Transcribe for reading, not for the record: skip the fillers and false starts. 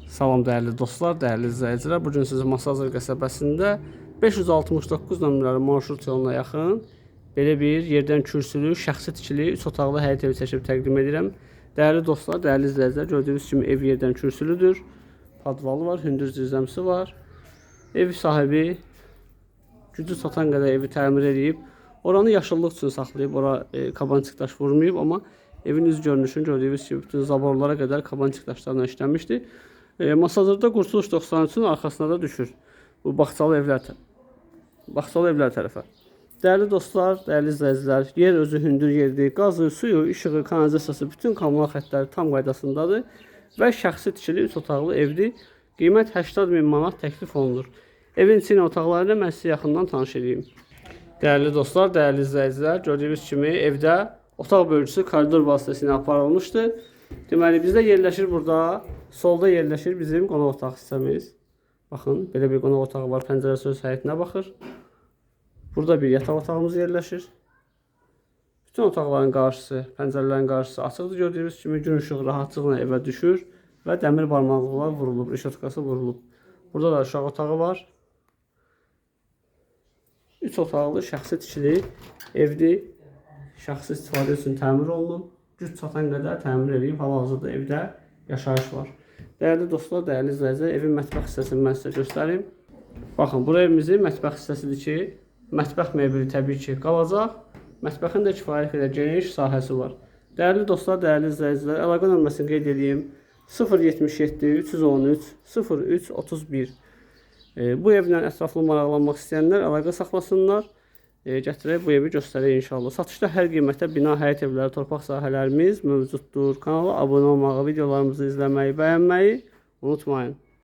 Salam dəyərli dostlar, dəyərli izləyicilər. Bugün sizi Masazır qəsəbəsində 569 nömrəli marşrut yoluna yaxın belə bir yerdən kürsülü, şəxsi tikili 3 otaqlı həyət evi çəkib təqdim edirəm. Dəyərli dostlar, dəyərli izləyicilər, gördüyünüz kimi ev yerdən kürsülüdür. Padvalı var, hündür zirzəmisi var. Ev sahibi gücü çatan qədər evi təmir edib. Oranı yaşıllıq üçün saxlayıb, ora kabançıq daş vurmayıb, amma evin üz görünüşünü gördüyünüz kimi bütün zaborlara qədər kabançıq daşlarla işlənmişdi. Masazırda Qurtuluş 93-ün arxasına da düşür. Bu bağçalı evlər tərəfə. Dəyərli dostlar, dəyərli izləyicilər, yer özü hündür yerdir. Qazı, suyu, işığı, kanalizasiyası, bütün kommunal xəttləri tam qaydasındadır və şəxsi tikili 3 otaqlı evdir. Qiymət 80.000 manat təklif olunur. Evin içini otaqlarını mən sizə yaxından tanış edeyim. Dəyərli dostlar, dəyərli izləyicilər, gördüyünüz kimi evdə otaq bölgüsü koridor vasitəsilə aparılmışdır. Deməli, bizdə yerləşir burada, solda yerləşir bizim qonaq otaq hissəmiz. Baxın, belə bir qonaq otağı var, pəncərəsi öz həyətinə baxır. Burada bir yataq otağımız yerləşir. Bütün otaqların qarşısı, pəncərələrin qarşısı açıqdır. Gördüyünüz kimi gün işığı rahatlıqla evə düşür və dəmir barmaqlıqlar vurulub, rişotkası vurulub. Burada da uşaq otağı var. 3 otaqlı şəxsi tikili evdir. Şəxsi istifadə üçün təmir olunub. Güc çatan qədər təmir edib, hal-hazırda evdə yaşayış var. Dəyərli dostlar, dəyərli izləyicilər, evin mətbəx hissəsini mən sizə göstərim. Baxın, bura evimizin mətbəx hissəsidir ki, mətbəx mebeli təbii ki qalacaq. Mətbəxin də kifayət qədər geniş sahəsi var. Dəyərli dostlar, dəyərli izləyicilər, əlaqə nömrəsini qeyd edeyim. 077 313 03 31. Bu evlə ətraflı maraqlanmaq istəyənlər əlaqə saxlasınlar. Gətirək bu evi göstərək inşallah. Satışda hər qiymətə bina, həyət evləri, torpaq sahələrimiz mövcuddur. Kanala abunə olmağı, videolarımızı izləməyi, bəyənməyi unutmayın.